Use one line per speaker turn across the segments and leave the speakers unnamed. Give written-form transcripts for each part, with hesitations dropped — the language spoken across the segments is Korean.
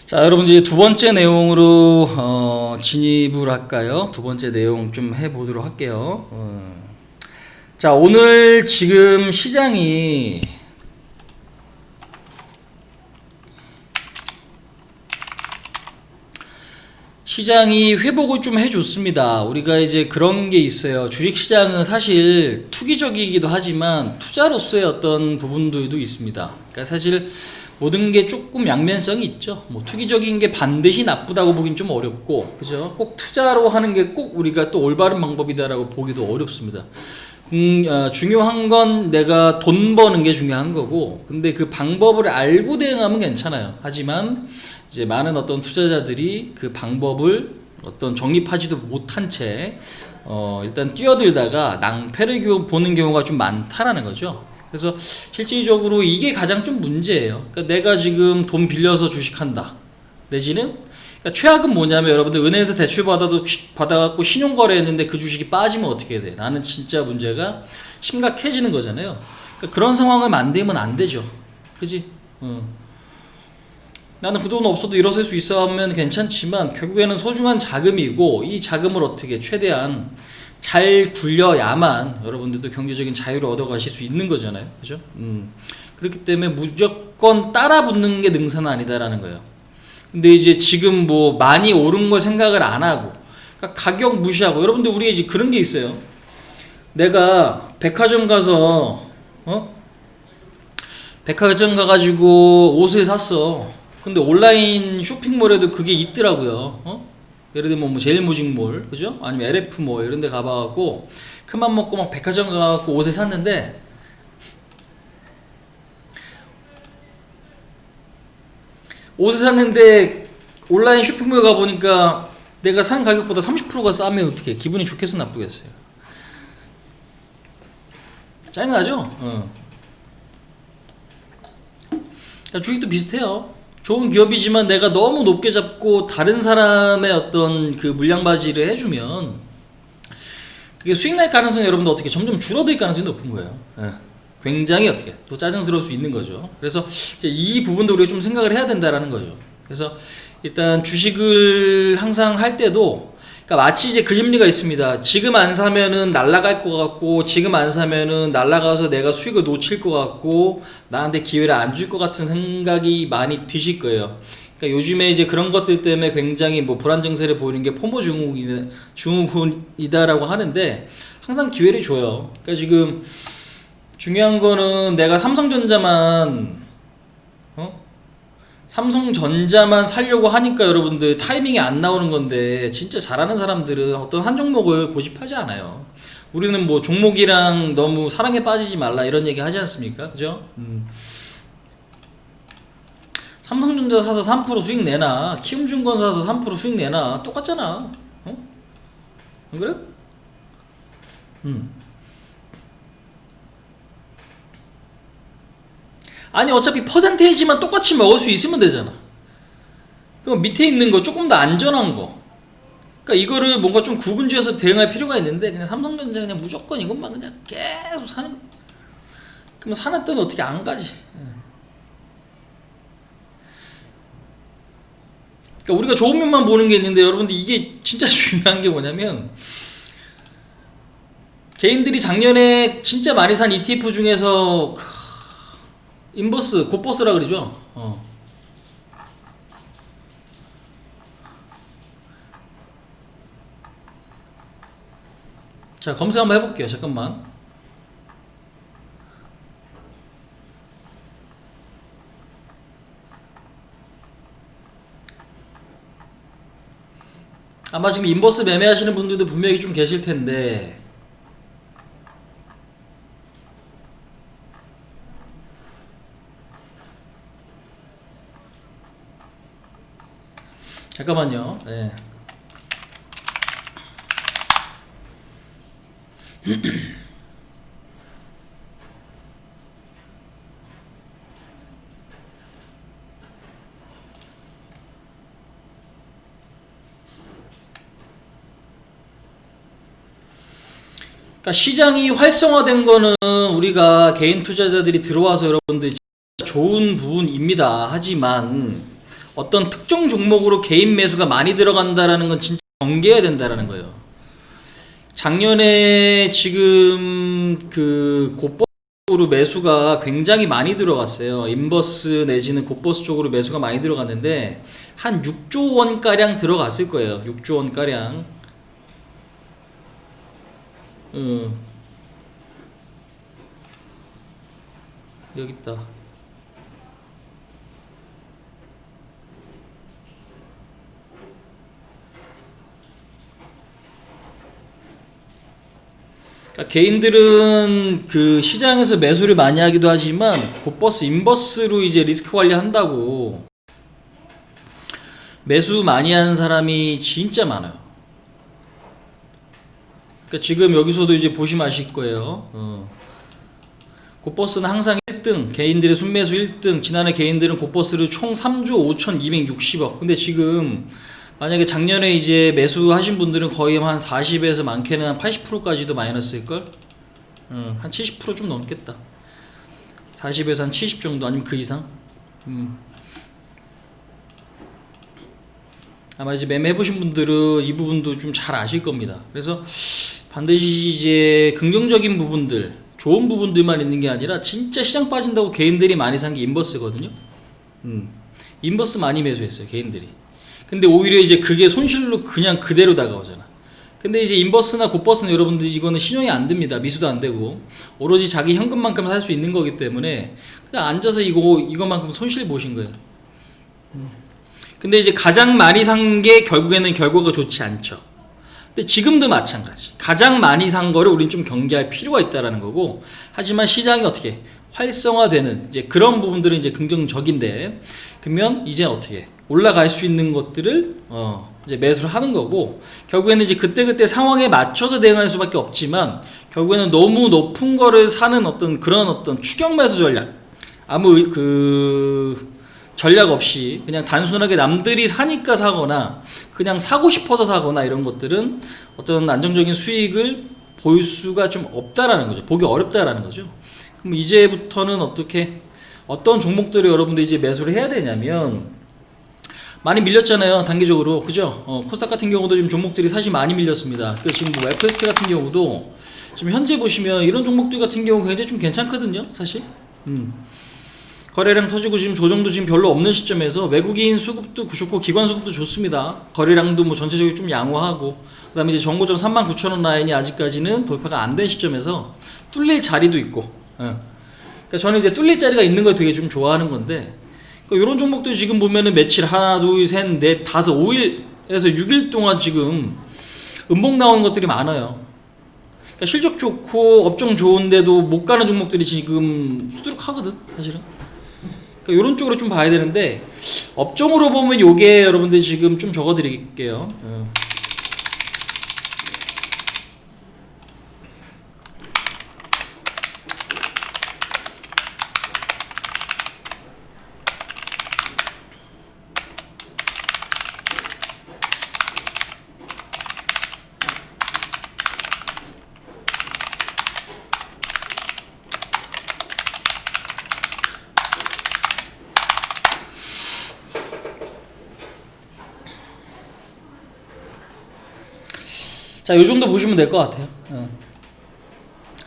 자, 여러분 이제 두 번째 내용으로 진입을 할까요? 두 번째 내용 좀 해보도록 할게요. 자, 오늘 지금 시장이 회복을 좀 해줬습니다. 우리가 이제 그런 게 있어요. 주식시장은 사실 투기적이기도 하지만 투자로서의 어떤 부분들도 있습니다. 그러니까 사실 모든 게 조금 양면성이 있죠. 뭐 투기적인 게 반드시 나쁘다고 보긴 좀 어렵고, 그죠? 꼭 투자로 하는 게 꼭 우리가 또 올바른 방법이다라고 보기도 어렵습니다. 중요한 건 내가 돈 버는 게 중요한 거고, 근데 그 방법을 알고 대응하면 괜찮아요. 하지만 이제 많은 어떤 투자자들이 그 방법을 어떤 정립하지도 못한 채 일단 뛰어들다가 낭패를 보는 경우가 좀 많다라는 거죠. 그래서 실질적으로 이게 가장 좀 문제예요. 그러니까 내가 지금 돈 빌려서 주식한다. 내지는 그러니까 최악은 뭐냐면 여러분들 은행에서 대출 받아갖고 신용거래했는데 그 주식이 빠지면 어떻게 해야 돼? 나는 진짜 문제가 심각해지는 거잖아요. 그러니까 그런 상황을 만들면 안 되죠. 그지? 나는 그 돈 없어도 일어설 수 있어 하면 괜찮지만 결국에는 소중한 자금이고 이 자금을 어떻게 최대한 잘 굴려야만 여러분들도 경제적인 자유를 얻어가실 수 있는 거잖아요. 그죠? 그렇기 때문에 무조건 따라 붙는 게 능사는 아니다라는 거예요. 근데 이제 지금 뭐 많이 오른 걸 생각을 안 하고, 그러니까 가격 무시하고, 여러분들 우리 이제 그런 게 있어요. 내가 백화점 가서, 백화점 가가지고 옷을 샀어. 근데 온라인 쇼핑몰에도 그게 있더라고요. 예를 들면 뭐 제일모직몰, 그죠? 아니면 LF몰 이런 데 가봐갖고 큰맘 먹고 막 백화점 가갖고 옷을 샀는데 온라인 쇼핑몰 가보니까 내가 산 가격보다 30%가 싸면 어떻게 기분이 좋겠어 나쁘겠어요? 짜증나죠? 주식도 비슷해요. 좋은 기업이지만 내가 너무 높게 잡고 다른 사람의 어떤 그 물량바지를 해주면 그게 수익 날 가능성이 여러분들 어떻게 점점 줄어들 가능성이 높은 거예요. 굉장히 어떻게 또 짜증스러울 수 있는 거죠. 그래서 이 부분도 우리가 좀 생각을 해야 된다라는 거죠. 그래서 일단 주식을 항상 할 때도 그러니까 마치 이제 그 심리가 있습니다. 지금 안 사면은 날아갈 것 같고, 지금 안 사면은 날아가서 내가 수익을 놓칠 것 같고, 나한테 기회를 안 줄 것 같은 생각이 많이 드실 거예요. 그러니까 요즘에 이제 그런 것들 때문에 굉장히 뭐 불안 증세를 보이는 게 포모 증후군이다라고 하는데 항상 기회를 줘요. 그러니까 지금 중요한 거는 내가 삼성전자만 살려고 하니까 여러분들 타이밍이 안 나오는 건데, 진짜 잘하는 사람들은 어떤 한 종목을 고집하지 않아요. 우리는 뭐 종목이랑 너무 사랑에 빠지지 말라 이런 얘기 하지 않습니까? 그죠? 삼성전자 사서 3% 수익 내나 키움증권 사서 3% 수익 내나 똑같잖아. 안 그래? 아니 어차피 퍼센테이지만 똑같이 먹을 수 있으면 되잖아. 그럼 밑에 있는 거 조금 더 안전한 거, 그러니까 이거를 뭔가 좀 구분지어서 대응할 필요가 있는데 그냥 삼성전자 그냥 무조건 이것만 그냥 계속 사는 거. 그럼 사는 돈이 어떻게 안 가지? 그러니까 우리가 좋은 면만 보는 게 있는데 여러분들 이게 진짜 중요한 게 뭐냐면, 개인들이 작년에 진짜 많이 산 ETF 중에서 인버스, 곧버스라 그러죠. 자, 검색 한번 해볼게요. 잠깐만. 아마 지금 인버스 매매하시는 분들도 분명히 좀 계실 텐데, 잠깐만요. 네. 그러니까 시장이 활성화된 거는 우리가 개인 투자자들이 들어와서 여러분들 좋은 부분입니다. 하지만 어떤 특정 종목으로 개인 매수가 많이 들어간다라는 건 진짜 경계해야 된다라는 거예요. 작년에 지금 그 곧버스 쪽으로 매수가 굉장히 많이 들어갔어요. 인버스 내지는 곧버스 쪽으로 매수가 많이 들어갔는데 한 6조 원 가량 들어갔을 거예요. 6조 원 가량. 여기 있다. 그러니까 개인들은 그 시장에서 매수를 많이 하기도 하지만 곧버스, 인버스로 이제 리스크 관리한다고 매수 많이 하는 사람이 진짜 많아요. 그러니까 지금 여기서도 이제 보시면 아실 거예요. 곧버스는 항상 1등, 개인들의 순매수 1등. 지난해 개인들은 곧버스를 총 3조 5,260억. 근데 지금 만약에 작년에 이제 매수하신 분들은 거의 한 40에서 많게는 한 80%까지도 마이너스일걸? 한 70% 좀 넘겠다. 40에서 한 70 정도 아니면 그 이상? 아마 이제 매매해보신 분들은 이 부분도 좀 잘 아실 겁니다. 그래서 반드시 이제 긍정적인 부분들, 좋은 부분들만 있는 게 아니라 진짜 시장 빠진다고 개인들이 많이 산 게 인버스거든요. 인버스 많이 매수했어요, 개인들이. 근데 오히려 이제 그게 손실로 그냥 그대로 다가오잖아. 근데 이제 인버스나 곧버스는 여러분들이 이거는 신용이 안 됩니다. 미수도 안 되고 오로지 자기 현금만큼 살 수 있는 거기 때문에 그냥 앉아서 이거만큼 손실 보신 거예요. 근데 이제 가장 많이 산 게 결국에는 결과가 좋지 않죠. 근데 지금도 마찬가지. 가장 많이 산 거를 우린 좀 경계할 필요가 있다라는 거고, 하지만 시장이 어떻게 활성화되는 이제 그런 부분들은 이제 긍정적인데, 그러면 이제 어떻게 올라갈 수 있는 것들을 이제 매수를 하는 거고, 결국에는 이제 그때그때 상황에 맞춰서 대응할 수밖에 없지만, 결국에는 너무 높은 거를 사는 그런 추격 매수 전략, 아무 전략 없이 그냥 단순하게 남들이 사니까 사거나 그냥 사고 싶어서 사거나 이런 것들은 어떤 안정적인 수익을 볼 수가 좀 없다라는 거죠. 보기 어렵다라는 거죠. 그럼 이제부터는 어떤 종목들을 여러분들이 이제 매수를 해야 되냐면, 많이 밀렸잖아요, 단기적으로. 그죠? 코스닥 같은 경우도 지금 종목들이 사실 많이 밀렸습니다. 지금 뭐 FST 같은 경우도 지금 현재 보시면 이런 종목들 같은 경우 굉장히 좀 괜찮거든요, 사실. 거래량 터지고 지금 조정도 지금 별로 없는 시점에서 외국인 수급도 좋고 기관 수급도 좋습니다. 거래량도 뭐 전체적으로 좀 양호하고, 그 다음에 이제 정고점 39,000원 라인이 아직까지는 돌파가 안 된 시점에서 뚫릴 자리도 있고, 그러니까 저는 이제 뚫릴 자리가 있는 걸 되게 좀 좋아하는 건데, 그러니까 이런 종목도 지금 보면은 며칠 하나, 둘, 셋, 넷, 다섯, 5일에서 6일 동안 지금 음봉 나오는 것들이 많아요. 그러니까 실적 좋고 업종 좋은데도 못 가는 종목들이 지금 수두룩하거든, 사실은. 그러니까 이런 쪽으로 좀 봐야 되는데, 업종으로 보면 요게 여러분들 지금 좀 적어드릴게요. 자, 요 정도 보시면 될 것 같아요.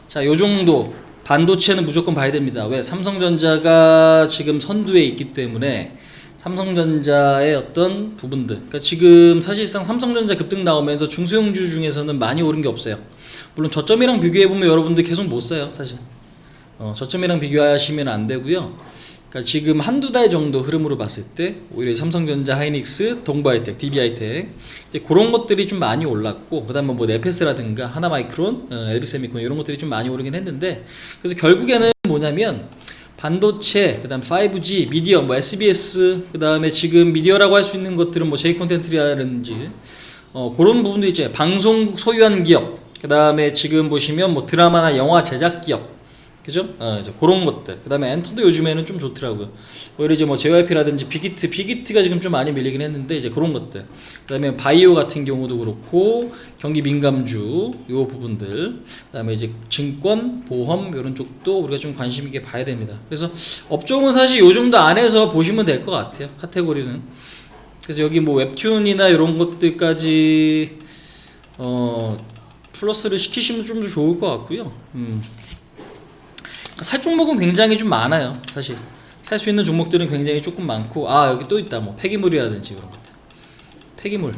자, 요 정도. 반도체는 무조건 봐야 됩니다. 왜? 삼성전자가 지금 선두에 있기 때문에 삼성전자의 어떤 부분들. 그러니까 지금 사실상 삼성전자 급등 나오면서 중소형주 중에서는 많이 오른 게 없어요. 물론 저점이랑 비교해보면 여러분들 계속 못 사요, 사실. 저점이랑 비교하시면 안 되고요. 그러니까 지금 한두 달 정도 흐름으로 봤을 때 오히려 삼성전자, 하이닉스, 동부하이텍, DB하이텍 이제 그런 것들이 좀 많이 올랐고, 그 다음에 뭐 네페스라든가 하나마이크론, LB세미콘 이런 것들이 좀 많이 오르긴 했는데, 그래서 결국에는 뭐냐면 반도체, 그 다음 5G, 미디어, 뭐 SBS, 그 다음에 지금 미디어라고 할 수 있는 것들은 뭐 J콘텐츠라든지 그런 부분도 있죠. 방송국 소유한 기업, 그 다음에 지금 보시면 뭐 드라마나 영화 제작 기업, 그죠? 이제 그런 것들. 그 다음에 엔터도 요즘에는 좀 좋더라고요. 오히려 이제 뭐 JYP라든지 빅히트가 지금 좀 많이 밀리긴 했는데, 이제 그런 것들. 그 다음에 바이오 같은 경우도 그렇고, 경기 민감주, 요 부분들. 그 다음에 이제 증권, 보험, 요런 쪽도 우리가 좀 관심 있게 봐야 됩니다. 그래서 업종은 사실 요 정도 안에서 보시면 될 것 같아요. 카테고리는. 그래서 여기 뭐 웹툰이나 이런 것들까지, 플러스를 시키시면 좀 더 좋을 것 같고요. 살 종목은 굉장히 좀 많아요. 사실 살 수 있는 종목들은 굉장히 조금 많고, 여기 또 있다. 뭐 폐기물이라든지 그런 것들. 폐기물.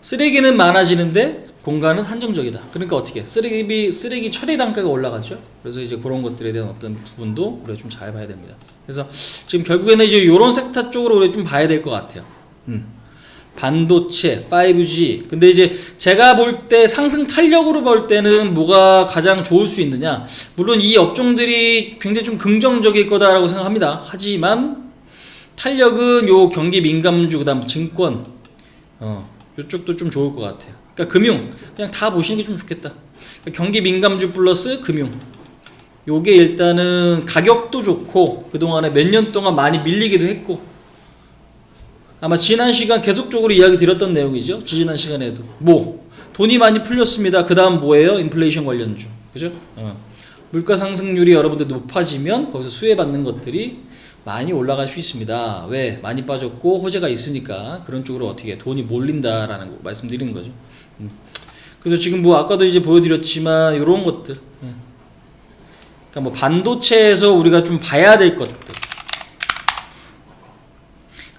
쓰레기는 많아지는데 공간은 한정적이다. 그러니까 어떻게? 쓰레기 처리 단가가 올라가죠. 그래서 이제 그런 것들에 대한 어떤 부분도 우리가 좀 잘 봐야 됩니다. 그래서 지금 결국에는 이제 이런 섹터 쪽으로 우리가 좀 봐야 될 것 같아요. 반도체, 5G. 근데 이제 제가 볼 때 상승 탄력으로 볼 때는 뭐가 가장 좋을 수 있느냐? 물론 이 업종들이 굉장히 좀 긍정적일 거다라고 생각합니다. 하지만 탄력은 요 경기 민감주, 그다음 증권, 요쪽도 좀 좋을 것 같아요. 그러니까 금융 그냥 다 보시는 게 좀 좋겠다. 그러니까 경기 민감주 플러스 금융. 요게 일단은 가격도 좋고 그동안에 몇 년 동안 많이 밀리기도 했고. 아마 지난 시간 계속적으로 이야기 드렸던 내용이죠. 지난 시간에도 돈이 많이 풀렸습니다. 그 다음 뭐예요? 인플레이션 관련주, 그죠? 물가 상승률이 여러분들 높아지면 거기서 수혜받는 것들이 많이 올라갈 수 있습니다. 왜? 많이 빠졌고 호재가 있으니까 그런 쪽으로 어떻게 돈이 몰린다라는 거 말씀드리는 거죠. 그래서 지금 뭐 아까도 이제 보여드렸지만 이런 것들, 그러니까 뭐 반도체에서 우리가 좀 봐야 될 것들.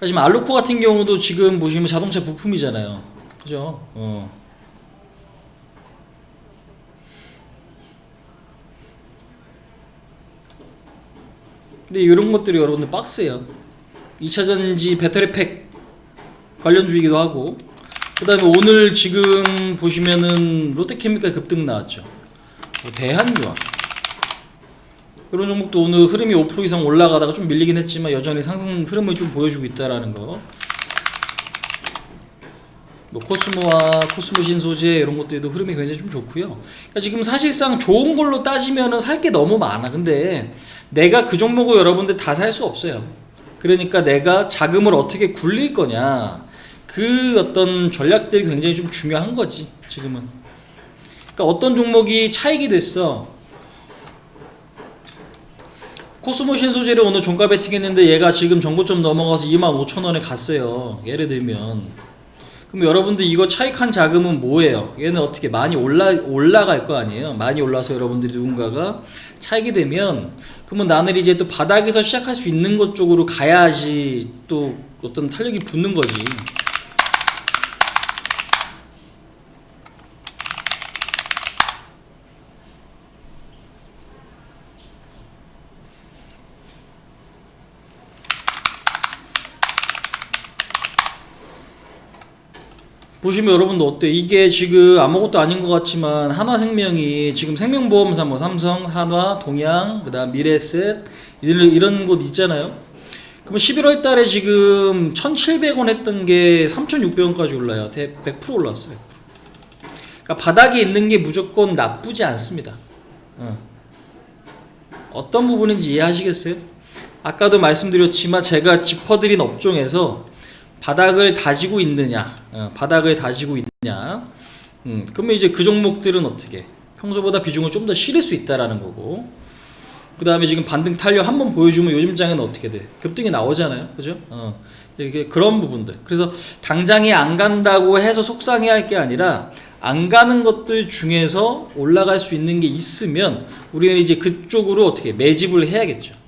지금 알루코 같은 경우도 지금 보시면 자동차 부품이잖아요. 그죠? 근데 이런 것들이 여러분들 박스예요. 2차전지 배터리팩 관련주이기도 하고, 그 다음에 오늘 지금 보시면은 롯데케미칼 급등 나왔죠. 대한유황. 이런 종목도 오늘 흐름이 5% 이상 올라가다가 좀 밀리긴 했지만 여전히 상승 흐름을 좀 보여주고 있다라는 거. 뭐 코스모와 코스모 신소재 이런 것들도 흐름이 굉장히 좀 좋고요. 그러니까 지금 사실상 좋은 걸로 따지면은 살 게 너무 많아. 근데 내가 그 종목을 여러분들 다 살 수 없어요. 그러니까 내가 자금을 어떻게 굴릴 거냐, 그 어떤 전략들이 굉장히 좀 중요한 거지 지금은. 그러니까 어떤 종목이 차익이 됐어. 코스모 신소재를 오늘 종가 베팅했는데 얘가 지금 정고점 넘어가서 25,000원에 갔어요. 예를 들면. 그럼 여러분들 이거 차익한 자금은 뭐예요? 얘는 어떻게 많이 올라갈 거 아니에요? 많이 올라서 여러분들이 누군가가 차익이 되면, 그러면 나는 이제 또 바닥에서 시작할 수 있는 것 쪽으로 가야지 또 어떤 탄력이 붙는 거지. 보시면 여러분도 어때? 이게 지금 아무것도 아닌 것 같지만 한화생명이 지금 생명보험사 뭐 삼성, 한화, 동양, 그다음 미래에셋 이런 곳 있잖아요. 그러면 11월 달에 지금 1,700원 했던 게 3,600원까지 올라요. 100% 올랐어요. 100%. 그러니까 바닥에 있는 게 무조건 나쁘지 않습니다. 어떤 부분인지 이해하시겠어요? 아까도 말씀드렸지만 제가 짚어드린 업종에서 바닥을 다지고 있느냐, 바닥을 다지고 있느냐, 그러면 이제 그 종목들은 어떻게 평소보다 비중을 좀 더 실을 수 있다라는 거고, 그 다음에 지금 반등 탄력 한번 보여주면 요즘 장에는 어떻게 돼? 급등이 나오잖아요, 그죠? 이게 그런 부분들. 그래서 당장에 안 간다고 해서 속상해할 게 아니라 안 가는 것들 중에서 올라갈 수 있는 게 있으면 우리는 이제 그쪽으로 어떻게 매집을 해야겠죠.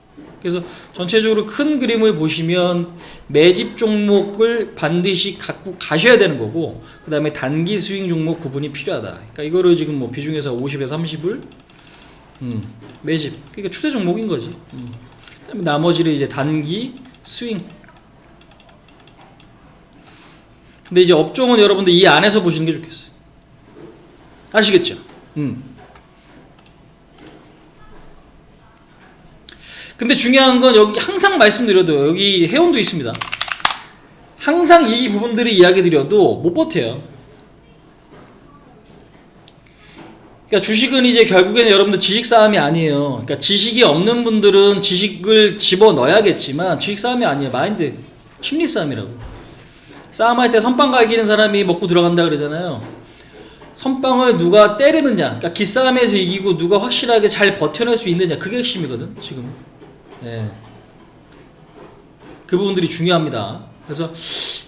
그래서 전체적으로 큰 그림을 보시면 매집 종목을 반드시 갖고 가셔야 되는 거고, 그 다음에 단기 스윙 종목 구분이 필요하다. 그러니까 이거를 지금 뭐 비중에서 50에서 30을 매집, 그러니까 추세 종목인 거지. 그다음에 나머지를 이제 단기 스윙. 근데 이제 업종은 여러분들 이 안에서 보시는 게 좋겠어요. 아시겠죠? 근데 중요한 건 여기 항상 말씀드려도 여기 회원도 있습니다. 항상 이 부분들을 이야기 드려도 못 버텨요. 그러니까 주식은 이제 결국에는 여러분들 지식 싸움이 아니에요. 그러니까 지식이 없는 분들은 지식을 집어 넣어야겠지만 지식 싸움이 아니에요. 마인드, 심리 싸움이라고. 싸움할 때 선빵 갈기는 사람이 먹고 들어간다 그러잖아요. 선빵을 누가 때리느냐, 그러니까 기싸움에서 이기고 누가 확실하게 잘 버텨낼 수 있느냐, 그게 핵심이거든 지금. 예. 그 부분들이 중요합니다. 그래서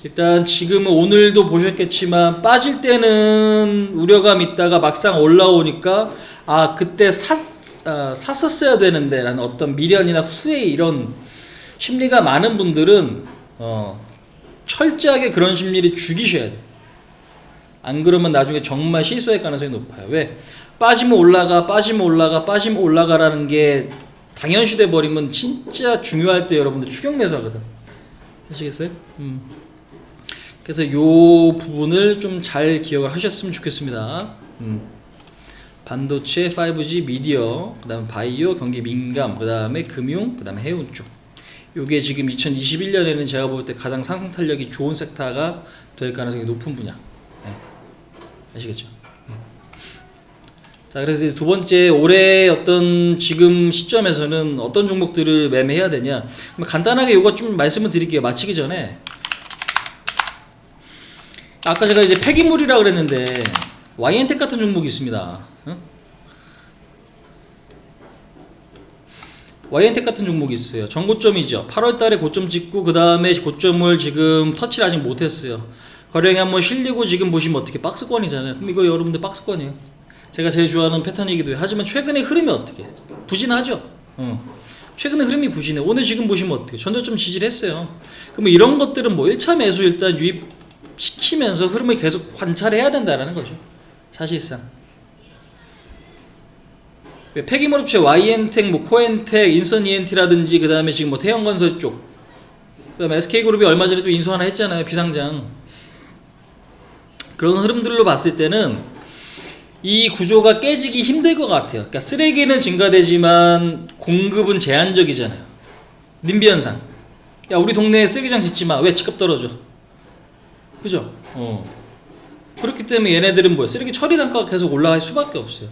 일단 지금은 오늘도 보셨겠지만 빠질 때는 우려감 있다가 막상 올라오니까 아 그때 샀었어야 되는데 라는 어떤 미련이나 후회 이런 심리가 많은 분들은 철저하게 그런 심리를 죽이셔야 돼요. 안 그러면 나중에 정말 실수할 가능성이 높아요. 왜? 빠지면 올라가 빠지면 올라가 빠지면 올라가라는 게 당연시 돼 버리면 진짜 중요할 때 여러분들 추격 매수하거든. 아시겠어요? 그래서 요 부분을 좀 잘 기억을 하셨으면 좋겠습니다. 반도체, 5G, 미디어, 그 다음에 바이오, 경기 민감, 그 다음에 금융, 그 다음에 해운 쪽. 요게 지금 2021년에는 제가 볼 때 가장 상승 탄력이 좋은 섹터가 될 가능성이 높은 분야. 네. 아시겠죠? 자, 그래서 이제 두 번째, 올해 어떤 지금 시점에서는 어떤 종목들을 매매해야 되냐. 간단하게 요거 좀 말씀을 드릴게요. 마치기 전에. 아까 제가 이제 폐기물이라고 그랬는데 YN텍 같은 종목이 있습니다. YN텍 같은 종목이 있어요. 전고점이죠. 8월달에 고점 찍고 그 다음에 고점을 지금 터치를 아직 못했어요. 거래량이 한번 실리고 지금 보시면 어떻게 박스권이잖아요. 그럼 이거 여러분들 박스권이에요. 제가 제일 좋아하는 패턴이기도 해요. 하지만 최근의 흐름이 어떻게? 부진하죠. 최근의 흐름이 부진해. 오늘 지금 보시면 어떻게? 전저점 지지를 했어요. 그러면 이런 것들은 뭐 1차 매수 일단 유입시키면서 흐름을 계속 관찰해야 된다는 거죠. 사실상. 폐기물 업체 YN텍, 뭐 코엔텍, 인선 ENT라든지 그 다음에 지금 뭐 태형건설 쪽, 그 다음에 SK그룹이 얼마 전에도 인수 하나 했잖아요. 비상장. 그런 흐름들로 봤을 때는 이 구조가 깨지기 힘들 것 같아요. 그러니까 쓰레기는 증가되지만 공급은 제한적이잖아요. 님비 현상. 야 우리 동네에 쓰레기장 짓지 마. 왜 집값 떨어져? 그죠? 그렇기 때문에 얘네들은 뭐야? 쓰레기 처리 단가가 계속 올라갈 수밖에 없어요.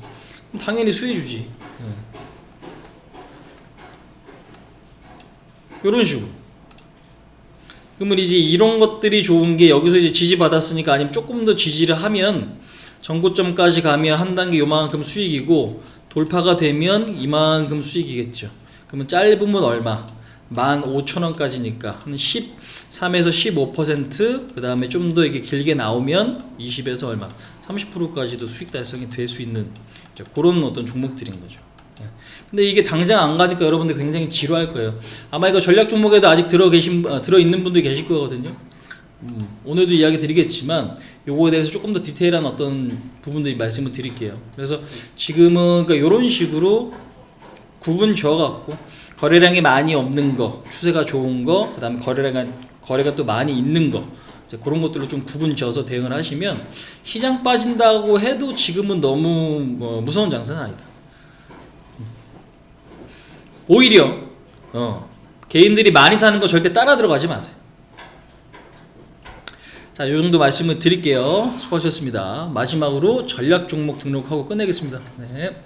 그럼 당연히 수혜주지. 이런 식으로. 그러면 이제 이런 것들이 좋은 게 여기서 이제 지지 받았으니까 아니면 조금 더 지지를 하면 전고점까지 가면 한 단계 요만큼 수익이고 돌파가 되면 이만큼 수익이겠죠. 그러면 짧으면 얼마? 15,000원까지니까 한 13에서 15%, 그 다음에 좀 더 이게 길게 나오면 20에서 얼마? 30%까지도 수익 달성이 될 수 있는 그런 어떤 종목들인 거죠. 근데 이게 당장 안 가니까 여러분들 굉장히 지루할 거예요. 아마 이거 전략 종목에도 아직 들어 있는 분들이 계실 거거든요. 오늘도 이야기 드리겠지만 요거에 대해서 조금 더 디테일한 어떤 부분들이 말씀을 드릴게요. 그래서 지금은 그러니까 이런 식으로 구분 지어갖고 거래량이 많이 없는 거, 추세가 좋은 거, 그 다음에 거래가 또 많이 있는 거, 그런 것들로 좀 구분 지어서 대응을 하시면 시장 빠진다고 해도 지금은 너무 무서운 장사는 아니다. 오히려 개인들이 많이 사는 거 절대 따라 들어가지 마세요. 자, 요 정도 말씀을 드릴게요. 수고하셨습니다. 마지막으로 전략 종목 등록하고 끝내겠습니다. 네.